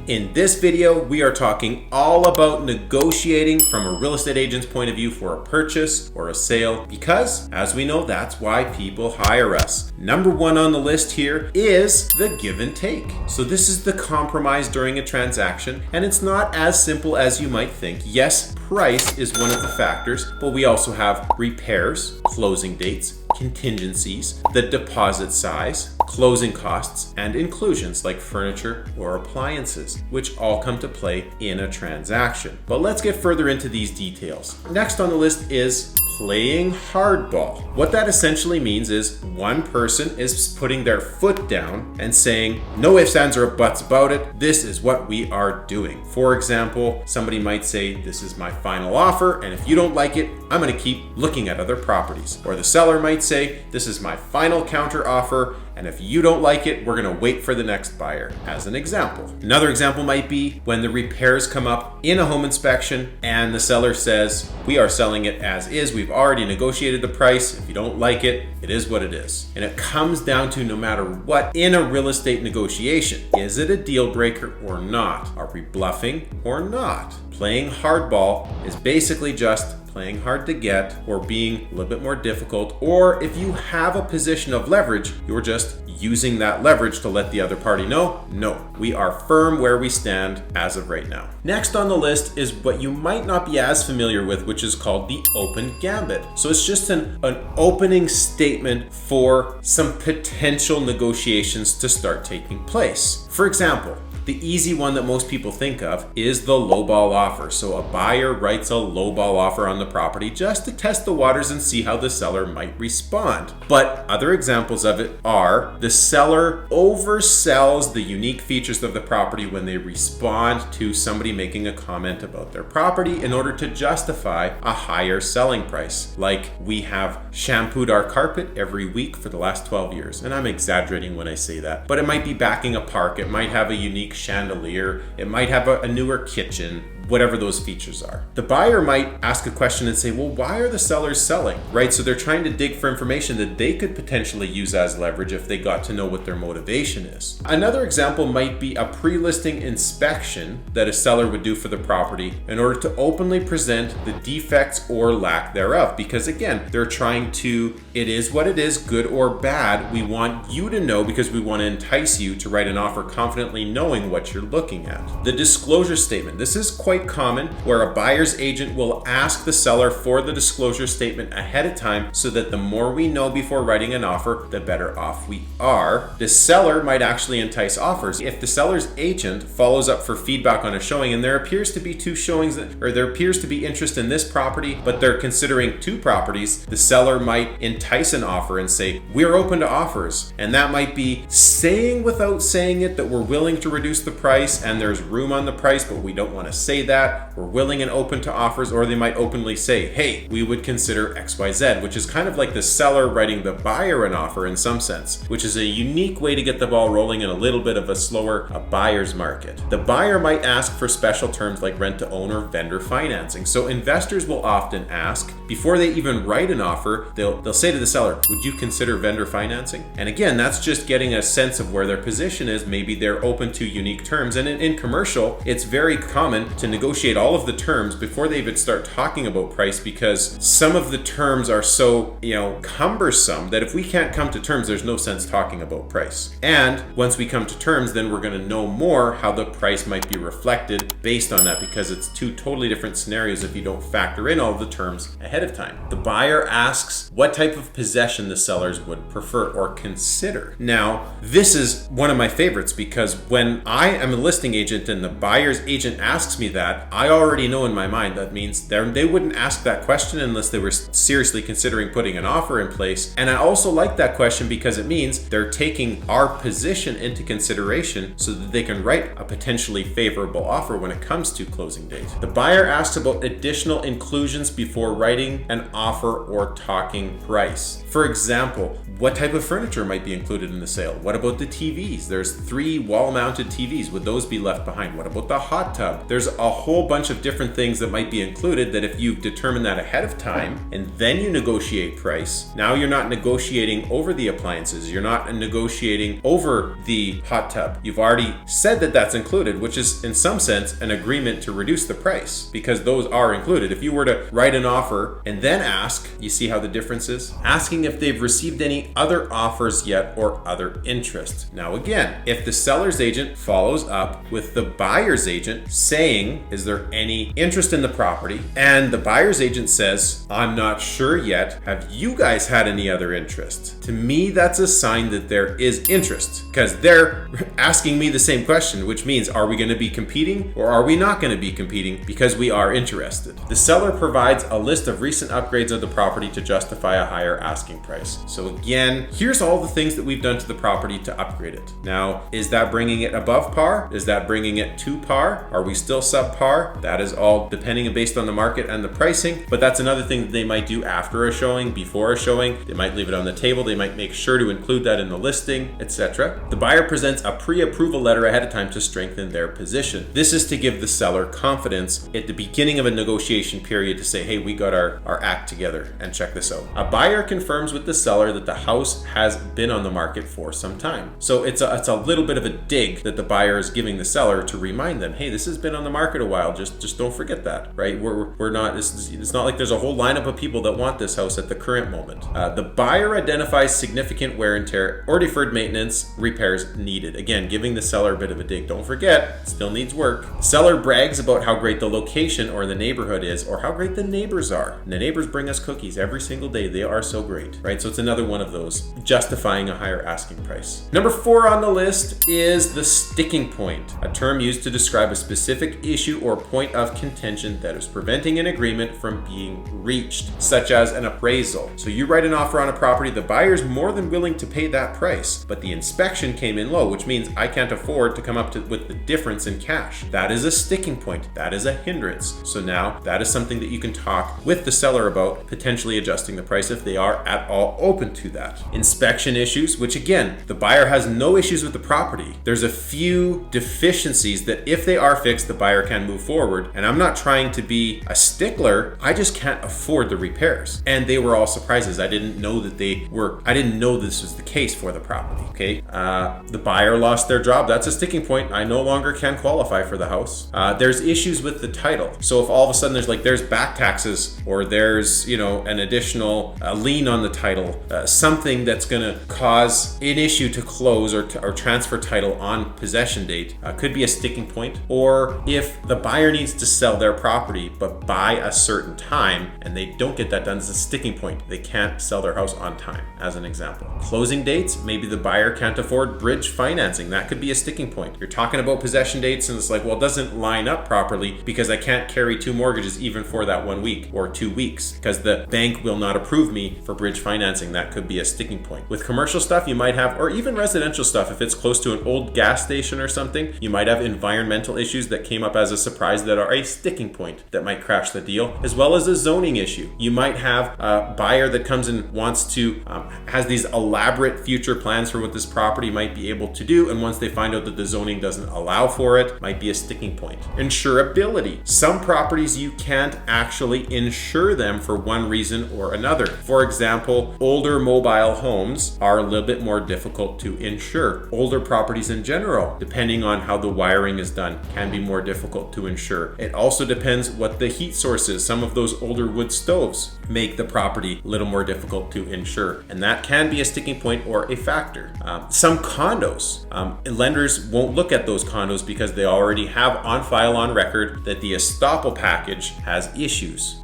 In this video, we are talking all about negotiating from a real estate agent's point of view for a purchase or a sale, because as we know, that's why people hire us. Number one on the list here is the give and take. So this is the compromise during a transaction, and it's not as simple as you might think. Yes, price is one of the factors, but we also have repairs, closing dates, contingencies, the deposit size, closing costs, and inclusions like furniture or appliances, which all come to play in a transaction. But let's get further into these details. Next on the list is playing hardball. What that essentially means is one person is putting their foot down and saying, no ifs, ands, or buts about it. This is what we are doing. For example, somebody might say, this is my final offer, and if you don't like it, I'm going to keep looking at other properties. Or the seller might say, this is my final counter offer, and if you don't like it, we're going to wait for the next buyer, as an example. Another example might be when the repairs come up in a home inspection and the seller says, we are selling it as is. We've already negotiated the price. If you don't like it, it is what it is. And it comes down to no matter what in a real estate negotiation. Is it a deal breaker or not? Are we bluffing or not? Playing hardball is basically just playing hard to get or being a little bit more difficult, or if you have a position of leverage, you're just using that leverage to let the other party know, no, we are firm where we stand as of right now. Next on the list is what you might not be as familiar with, which is called the open gambit. So it's just an opening statement for some potential negotiations to start taking place. For example, the easy one that most people think of is the lowball offer. So a buyer writes a lowball offer on the property just to test the waters and see how the seller might respond. But other examples of it are the seller oversells the unique features of the property when they respond to somebody making a comment about their property in order to justify a higher selling price. Like, we have shampooed our carpet every week for the last 12 years. And I'm exaggerating when I say that, but it might be backing a park. It might have a unique chandelier, it might have a newer kitchen, whatever those features are. The buyer might ask a question and say, well, why are the sellers selling? Right? So they're trying to dig for information that they could potentially use as leverage if they got to know what their motivation is. Another example might be a pre-listing inspection that a seller would do for the property in order to openly present the defects or lack thereof. Because again, they're trying to, it is what it is, good or bad. We want you to know because we want to entice you to write an offer confidently knowing what you're looking at. The disclosure statement. This is quite common, where a buyer's agent will ask the seller for the disclosure statement ahead of time so that the more we know before writing an offer, the better off we are. The seller might actually entice offers. If the seller's agent follows up for feedback on a showing and there appears to be two showings or there appears to be interest in this property, but they're considering two properties, the seller might entice an offer and say, we're open to offers. And that might be saying without saying it that we're willing to reduce the price and there's room on the price, but we don't want to say that we're willing and open to offers. Or they might openly say, hey, we would consider XYZ, which is kind of like the seller writing the buyer an offer in some sense, which is a unique way to get the ball rolling in a little bit of a slower buyer's market. The buyer might ask for special terms like rent to own or vendor financing. So investors will often ask, before they even write an offer, they'll say to the seller, would you consider vendor financing? And again, that's just getting a sense of where their position is. Maybe they're open to unique terms. And in commercial, it's very common to negotiate all of the terms before they even start talking about price, because some of the terms are so, cumbersome that if we can't come to terms, there's no sense talking about price. And once we come to terms, then we're going to know more how the price might be reflected based on that, because it's two totally different scenarios if you don't factor in all of the terms ahead of time. The buyer asks what type of possession the sellers would prefer or consider. Now, this is one of my favorites, because when I am a listing agent and the buyer's agent asks me that, I already know in my mind that means they wouldn't ask that question unless they were seriously considering putting an offer in place. And I also like that question because it means they're taking our position into consideration so that they can write a potentially favorable offer when it comes to closing date. The buyer asks about additional inclusions before writing an offer or talking price. For example, what type of furniture might be included in the sale? What about the TVs? There's 3 wall-mounted TVs. Would those be left behind? What about the hot tub? There's a whole bunch of different things that might be included that if you've determined that ahead of time and then you negotiate price, now you're not negotiating over the appliances, you're not negotiating over the hot tub. You've already said that that's included, which is in some sense an agreement to reduce the price because those are included. If you were to write an offer and then ask, you see how the difference is? Asking if they've received any other offers yet or other interest. Now again, if the seller's agent follows up with the buyer's agent saying, is there any interest in the property? And the buyer's agent says, I'm not sure yet. Have you guys had any other interest? To me, that's a sign that there is interest because they're asking me the same question, which means are we going to be competing or are we not going to be competing because we are interested? The seller provides a list of recent upgrades of the property to justify a higher asking price. So again, here's all the things that we've done to the property to upgrade it. Now, is that bringing it above par? Is that bringing it to par? Are we still subpar? That is all depending and based on the market and the pricing, but that's another thing that they might do after a showing, before a showing. They might leave it on the table. They might make sure to include that in the listing, etc. The buyer presents a pre-approval letter ahead of time to strengthen their position. This is to give the seller confidence at the beginning of a negotiation period to say, hey, we got our act together and check this out. A buyer confirms with the seller that the house has been on the market for some time. So it's a little bit of a dig that the buyer is giving the seller to remind them, hey, this has been on the market a while. Just don't forget that, right? We're not, it's not like there's a whole lineup of people that want this house at the current moment. The buyer identifies significant wear and tear or deferred maintenance repairs needed. Again, giving the seller a bit of a dig. Don't forget, it still needs work. Seller brags about how great the location or the neighborhood is or how great the neighbors are. And the neighbors bring us cookies every single day. They are so great, right? So it's another one of those justifying a higher asking price. Number 4 on the list is the sticking point, a term used to describe a specific issue or point of contention that is preventing an agreement from being reached, such as an appraisal. So you write an offer on a property, the buyer's more than willing to pay that price, but the inspection came in low, which means I can't afford to come up with the difference in cash. That is a sticking point. That is a hindrance. So now that is something that you can talk with the seller about, potentially adjusting the price if they are at all open to that. Inspection issues, which again, the buyer has no issues with the property. There's a few deficiencies that if they are fixed, the buyer can move forward. And I'm not trying to be a stickler. I just can't afford the repairs. And they were all surprises. I didn't know this was the case for the property. Okay. The buyer lost their job. That's a sticking point. I no longer can qualify for the house. There's issues with the title. So if all of a sudden there's back taxes or there's, an additional lien on the title, something that's going to cause an issue to close or transfer title on possession date, could be a sticking point. Or if the buyer needs to sell their property but by a certain time and they don't get that done, it's a sticking point. They can't sell their house on time, as an example. Closing dates, maybe the buyer can't afford bridge financing. That could be a sticking point. You're talking about possession dates and it's like, well, it doesn't line up properly because I can't carry 2 mortgages even for that 1 week or 2 weeks because the bank will not approve me for bridge financing. That could be a sticking point. With commercial stuff, you might have, or even residential stuff, if it's close to an old gas station or something, you might have environmental issues that came up as a surprise that are a sticking point that might crash the deal, as well as a zoning issue. You might have a buyer that comes and wants to, has these elaborate future plans for what this property might be able to do, and once they find out that the zoning doesn't allow for it, might be a sticking point. Insurability. Some properties you can't actually insure them for one reason or another. For example, older mobile homes are a little bit more difficult to insure. Older properties in general, depending on how the wiring is done, can be more difficult to insure. It also depends what the heat source is. Some of those older wood stoves make the property a little more difficult to insure, and that can be a sticking point or a factor. Some condos, lenders won't look at those condos because they already have on file on record that the estoppel package has issues.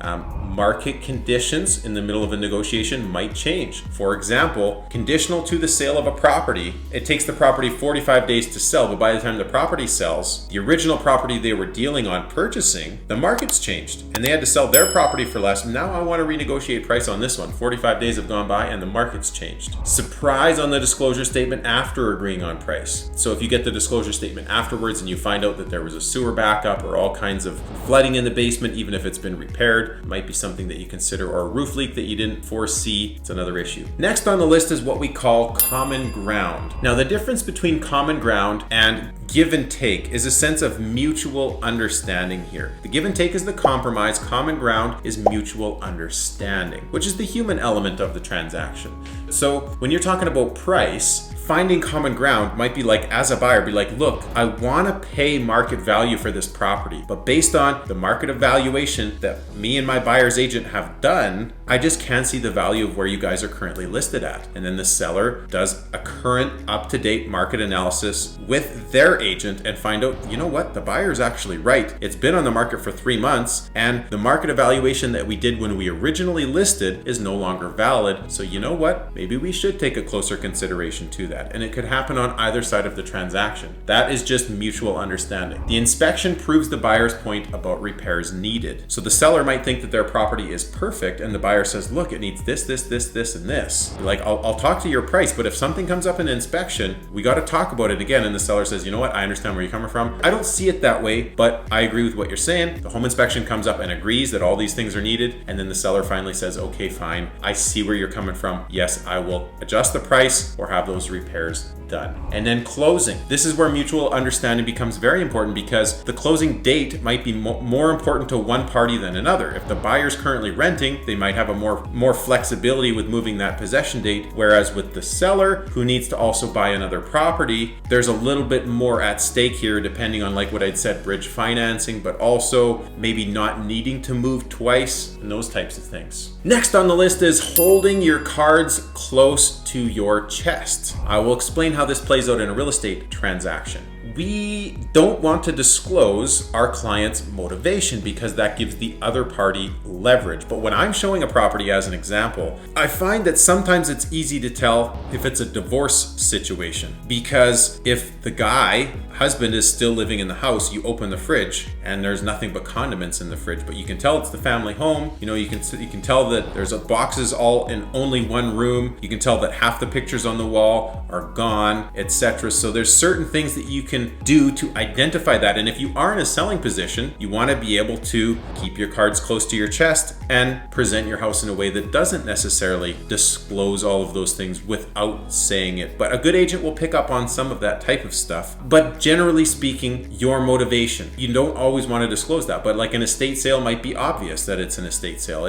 Market conditions in the middle of a negotiation might change. For example, conditional to the sale of a property, it takes the property 45 days to sell, but by the time the property sells, the original property they were dealing on purchasing, the market's changed and they had to sell their property for less. Now I want to renegotiate price on this one. 45 days have gone by and the market's changed. Surprise on the disclosure statement after agreeing on price. So if you get the disclosure statement afterwards and you find out that there was a sewer backup or all kinds of flooding in the basement, even if it's been repaired, it might be something that you consider, or a roof leak that you didn't foresee. It's another issue. Next on the list is what we call common ground. Now, the difference between common ground and give and take is a sense of mutual understanding here. The give and take is the compromise. Common ground is mutual understanding, which is the human element of the transaction. So when you're talking about price, finding common ground might be like, as a buyer, be like, look, I want to pay market value for this property, but based on the market evaluation that me and my buyer's agent have done, I just can't see the value of where you guys are currently listed at. And then the seller does a current up-to-date market analysis with their agent and find out, you know what, the buyer's actually right. It's been on the market for 3 months, and the market evaluation that we did when we originally listed is no longer valid. So you know what, maybe we should take a closer consideration to that. And it could happen on either side of the transaction. That is just mutual understanding. The inspection proves the buyer's point about repairs needed. So the seller might think that their property is perfect, and the buyer says, look, it needs this, this, this, this, and this. You're like, I'll talk to your price, but if something comes up in inspection, we got to talk about it again. And the seller says, you know what, I understand where you're coming from. I don't see it that way, but I agree with what you're saying. The home inspection comes up and agrees that all these things are needed. And then the seller finally says, okay, fine. I see where you're coming from. Yes, I will adjust the price or have those repairs done. And then closing. This is where mutual understanding becomes very important, because the closing date might be more important to one party than another. If the buyer's currently renting, they might have a more flexibility with moving that possession date, whereas with the seller who needs to also buy another property, there's a little bit more at stake here, depending on, like what I'd said, bridge financing, but also maybe not needing to move twice and those types of things. Next on the list is holding your cards close to your chest. I will explain how this plays out in a real estate transaction. We don't want to disclose our client's motivation because that gives the other party leverage. But when I'm showing a property as an example, I find that sometimes it's easy to tell if it's a divorce situation, because if the husband is still living in the house, you open the fridge and there's nothing but condiments in the fridge, but you can tell it's the family home. You know, you can tell that there's boxes all in only one room. You can tell that half the pictures on the wall are gone, etc. So there's certain things that you can do to identify that. And if you are in a selling position, you want to be able to keep your cards close to your chest and present your house in a way that doesn't necessarily disclose all of those things without saying it. But a good agent will pick up on some of that type of stuff. But generally speaking, your motivation, you don't always want to disclose that. But like an estate sale might be obvious that it's an estate sale.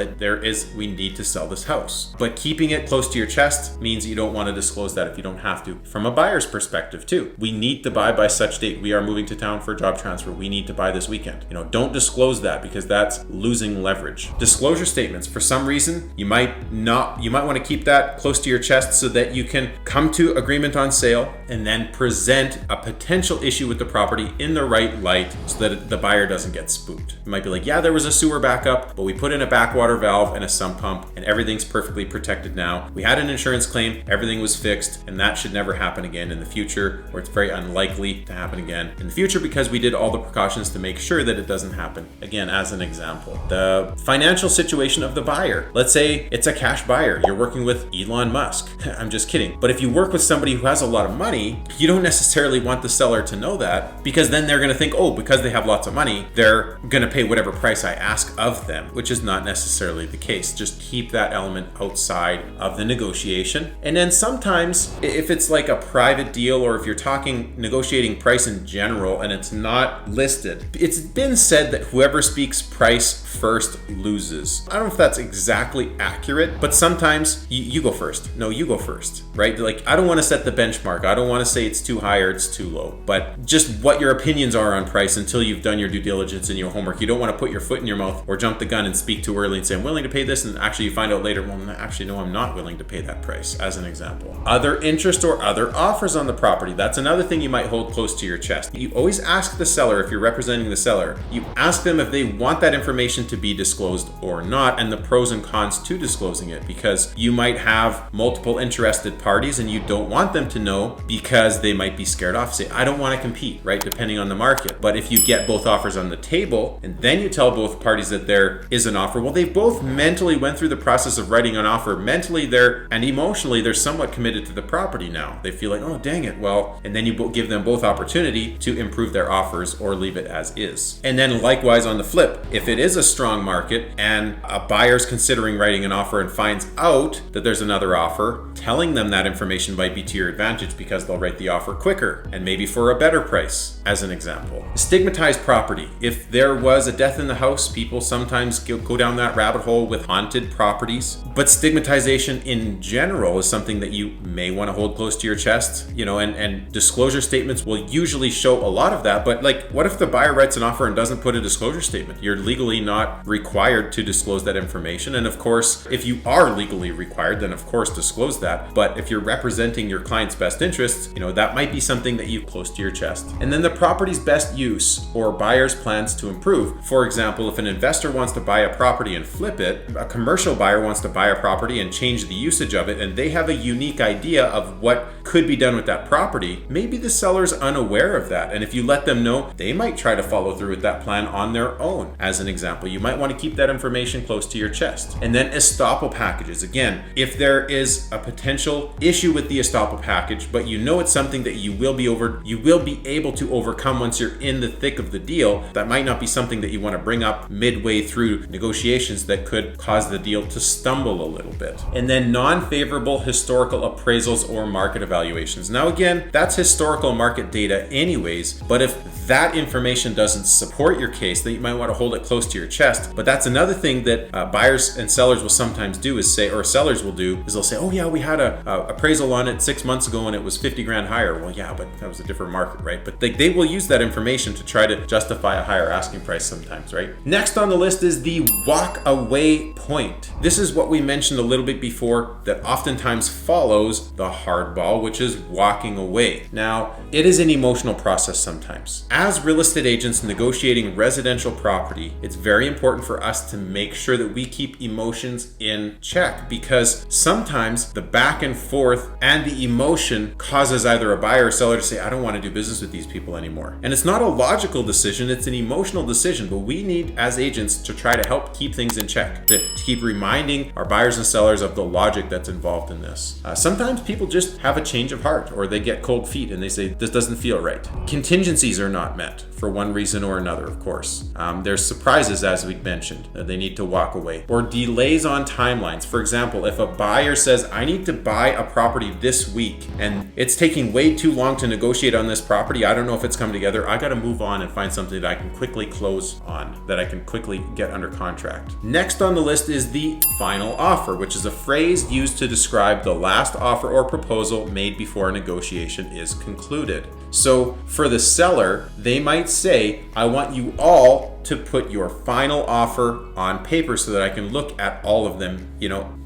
We need to sell this house. But keeping it close to your chest means you don't want to disclose that if you don't have to. From a buyer's perspective too, we need to buy by such date. We are moving to town for a job transfer. We need to buy this weekend. Don't disclose that, because that's losing leverage. Disclosure statements, for some reason, you might want to keep that close to your chest so that you can come to agreement on sale and then present a potential issue with the property in the right light so that the buyer doesn't get spooked. It might be like, yeah, there was a sewer backup, but we put in a backwater valve and a sump pump and everything's perfectly protected now. We had an insurance claim, everything was fixed, and that should never happen again in the future, or it's very unlikely to happen again in the future because we did all the precautions to make sure that it doesn't happen again. As an example, the financial situation of the buyer. Let's say it's a cash buyer. You're working with Elon Musk. I'm just kidding. But if you work with somebody who has a lot of money, you don't necessarily want the seller to know that, because then they're going to think, oh, because they have lots of money, they're going to pay whatever price I ask of them, which is not necessarily the case. Just keep that element outside of the negotiation. And then sometimes if it's like a private deal, or if you're talking negotiating price in general and it's not listed, it's been said that whoever speaks price first loses. I don't know if that's exactly accurate, but sometimes you go first. No, you go first, right? Like, I don't want to set the benchmark. I don't want to say it's too high or it's too low, but just what your opinions are on price until you've done your due diligence and your homework. You don't want to put your foot in your mouth or jump the gun and speak too early and say, I'm willing to pay this, and actually you find out later, well, actually, no, I'm not willing to pay that price, as an example. Other interest or other offers on the property. That's another thing you might hold close to your chest. You always ask the seller, if you're representing the seller, you ask them if they want that information to be disclosed or not, and the pros and cons to disclosing it, because you might have multiple interested parties and you don't want them to know because they might be scared off. Say, I don't want to compete, right? Depending on the market. But if you get both offers on the table and then you tell both parties that there is an offer, well, they both mentally went through the process of writing an offer. Mentally, and emotionally, they're somewhat committed to the property now. They feel like, oh, dang it. Well, and then you give them both opportunity to improve their offers or leave it as is. And then likewise on the flip, if it is a strong market and a buyer's considering writing an offer and finds out that there's another offer, telling them that information might be to your advantage because they'll write the offer quicker and maybe for a better price, as an example. Stigmatized property. If there was a death in the house, people sometimes go down that rabbit hole with haunted properties. But stigmatization in general is something that you may want to hold close to your chest, and disclosure statements will usually show a lot of that. But like, what if the buyer writes an offer and doesn't put a disclosure statement? You're legally not required to disclose that information. And of course, if you are legally required, then of course disclose that. But if you're representing your client's best interests, that might be something that you close to your chest. And then the property's best use or buyer's plans to improve. For example, if an investor wants to buy a property and flip it, a commercial buyer wants to buy a property and change the usage of it, and they have a unique idea of what could be done with that property, maybe the seller's unaware of that. And if you let them know, they might try to follow through with that plan on their own. As an example, you might want to keep that information close to your chest. And then estoppel packages. Again, if there is a potential issue with the estoppel package, but it's something that you will be able to overcome once you're in the thick of the deal, that might not be something that you want to bring up midway through negotiations that could cause the deal to stumble a little bit. And then non-favorable historical appraisals or market evaluations. Now again, that's historical market data anyways, but if that information doesn't support your case, then you might want to hold it close to your chest. But that's another thing that buyers and sellers will sometimes do is say, or sellers will do, is they'll say, oh yeah, we had a appraisal on it 6 months ago and it was 50 grand higher. Well, yeah, but that was a different market, right? But they will use that information to try to justify a higher asking price sometimes, right? Next on the list is the walk away point. This is what we mentioned a little bit before that oftentimes follows the hardball, which is walking away. Now, it is an emotional process sometimes. As real estate agents negotiating residential property, it's very important for us to make sure that we keep emotions in check, because sometimes the back and forth and the emotion causes either a buyer or seller to say, I don't want to do business with these people anymore. And it's not a logical decision, it's an emotional decision, but we need as agents to try to help keep things in check, to keep reminding our buyers and sellers of the logic that's involved in this. Sometimes people just have a change of heart, or they get cold feet and they say, this doesn't feel right. Contingencies are not met for one reason or another, of course. There's surprises, as we mentioned, that they need to walk away. Or delays on timelines. For example, if a buyer says, I need to buy a property this week and it's taking way too long to negotiate on this property, I don't know if it's come together, I gotta move on and find something that I can quickly close on, that I can quickly get under contract. Next on the list is the final offer, which is a phrase used to describe the last offer or proposal made before a negotiation is concluded. So for the seller, they might say, I want you all to put your final offer on paper so that I can look at all of them,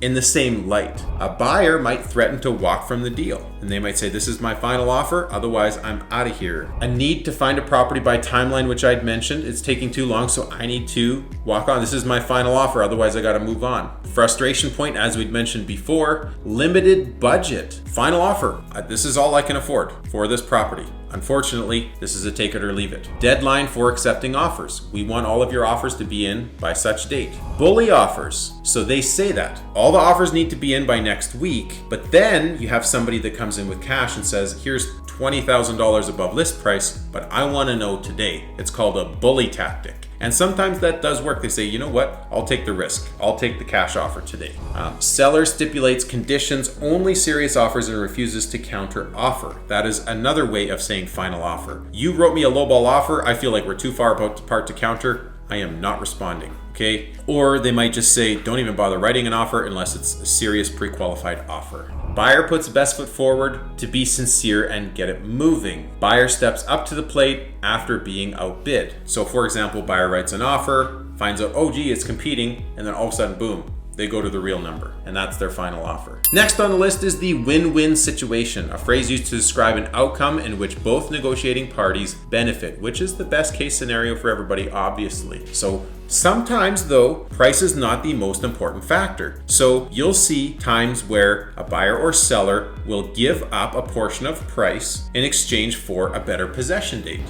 in the same light. A buyer might threaten to walk from the deal, and they might say, this is my final offer, otherwise I'm out of here. A need to find a property by timeline, which I'd mentioned, it's taking too long, so I need to walk on. This is my final offer, otherwise I gotta move on. Frustration point, as we'd mentioned before, limited budget. Final offer, this is all I can afford for this property. Unfortunately, this is a take it or leave it. Deadline for accepting offers. We want all of your offers to be in by such date. Bully offers. So they say that all the offers need to be in by next week, but then you have somebody that comes in with cash and says, here's $20,000 above list price, but I want to know today. It's called a bully tactic. And sometimes that does work. They say, you know what? I'll take the risk. I'll take the cash offer today. Seller stipulates conditions, only serious offers, and refuses to counter offer. That is another way of saying final offer. You wrote me a lowball offer. I feel like we're too far apart to counter. I am not responding. Okay? Or they might just say, don't even bother writing an offer unless it's a serious pre-qualified offer. Buyer puts best foot forward to be sincere and get it moving. Buyer steps up to the plate after being outbid. So for example, buyer writes an offer, finds out, oh gee, it's competing, and then all of a sudden, boom, they go to the real number, and that's their final offer. Next on the list is the win-win situation, a phrase used to describe an outcome in which both negotiating parties benefit, which is the best case scenario for everybody, obviously. So sometimes though, price is not the most important factor. So you'll see times where a buyer or seller will give up a portion of price in exchange for a better possession date.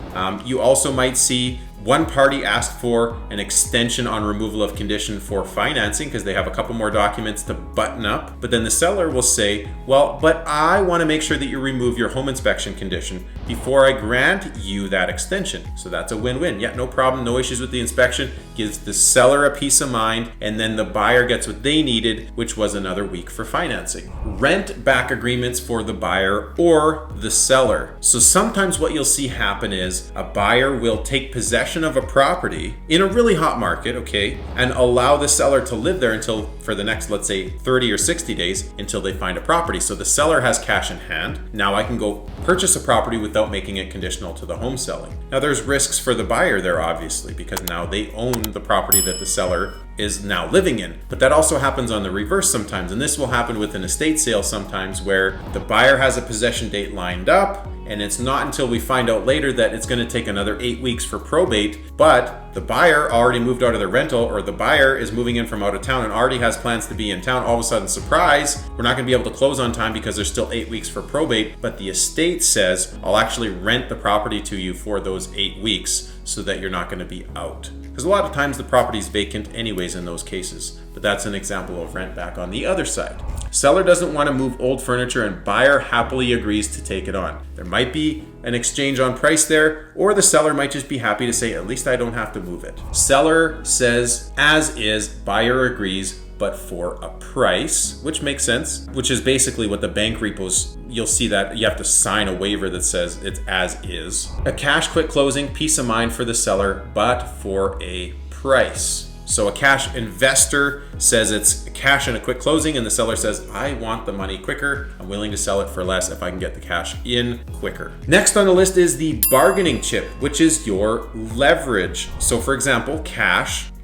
You also might see one party asked for an extension on removal of condition for financing because they have a couple more documents to button up, but then the seller will say, well, but I want to make sure that you remove your home inspection condition before I grant you that extension. So that's a win-win. Yeah, no problem, no issues with the inspection, gives the seller a peace of mind, and then the buyer gets what they needed, which was another week for financing. Rent back agreements for the buyer or the seller. So sometimes what you'll see happen is a buyer will take possession of a property in a really hot market, okay, and allow the seller to live there until, for the next, let's say 30 or 60 days until they find a property. So the seller has cash in hand. Now I can go purchase a property without making it conditional to the home selling. Now there's risks for the buyer there, obviously, because now they own the property that the seller is now living in. But that also happens on the reverse sometimes, and this will happen with an estate sale sometimes, where the buyer has a possession date lined up, and it's not until we find out later that it's going to take another 8 weeks for probate, but the buyer already moved out of the rental, or the buyer is moving in from out of town and already has plans to be in town. All of a sudden, surprise, we're not going to be able to close on time because there's still 8 weeks for probate, but the estate says, I'll actually rent the property to you for those 8 weeks so that you're not going to be out. Because a lot of times the property is vacant anyways in those cases, but that's an example of rent back on the other side. Seller doesn't want to move old furniture and buyer happily agrees to take it on. There might be an exchange on price there, or the seller might just be happy to say, at least I don't have to move it. Seller says as is, buyer agrees, but for a price, which makes sense, which is basically what the bank repos, you'll see that you have to sign a waiver that says it's as is. A cash quick closing, peace of mind for the seller, but for a price. So a cash investor says it's cash and a quick closing, and the seller says, I want the money quicker. I'm willing to sell it for less if I can get the cash in quicker. Next on the list is the bargaining chip, which is your leverage. So for example,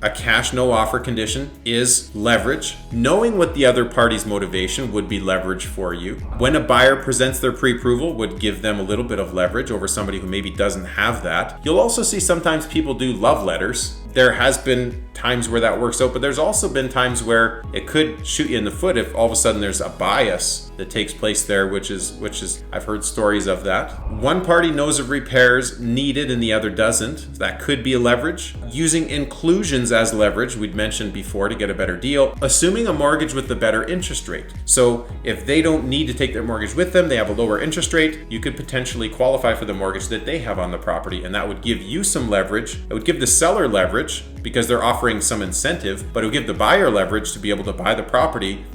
a cash no offer condition is leverage. Knowing what the other party's motivation would be leverage for you. When a buyer presents their pre-approval, would give them a little bit of leverage over somebody who maybe doesn't have that. You'll also see sometimes people do love letters. There has been times where that works out, but there's also been times where it could shoot you in the foot if all of a sudden there's a bias that takes place there, which is I've heard stories of that. One party knows of repairs needed and the other doesn't. That could be a leverage. Using inclusions as leverage, we'd mentioned before, to get a better deal. Assuming a mortgage with the better interest rate. So if they don't need to take their mortgage with them, they have a lower interest rate, you could potentially qualify for the mortgage that they have on the property, and that would give you some leverage. It would give the seller leverage because they're offering some incentive, but it would give the buyer leverage to be able to buy the property,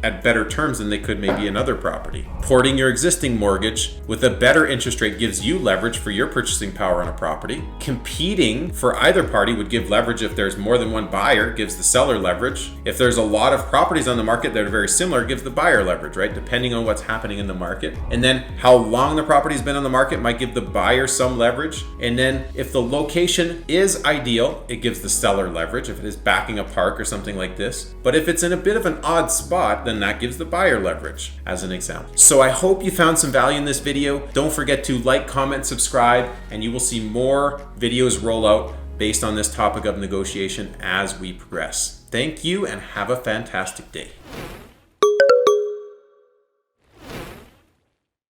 at better terms than they could maybe another property. Porting your existing mortgage with a better interest rate gives you leverage for your purchasing power on a property. Competing for either party would give leverage. If there's more than one buyer, it gives the seller leverage. If there's a lot of properties on the market that are very similar, it gives the buyer leverage, right? Depending on what's happening in the market. And then how long the property's been on the market might give the buyer some leverage. And then if the location is ideal, it gives the seller leverage if it is backing a park or something like this. But if it's in a bit of an odd spot, then that gives the buyer leverage, as an example. So I hope you found some value in this video. Don't forget to like, comment, subscribe, and you will see more videos roll out based on this topic of negotiation as we progress. Thank you and have a fantastic day.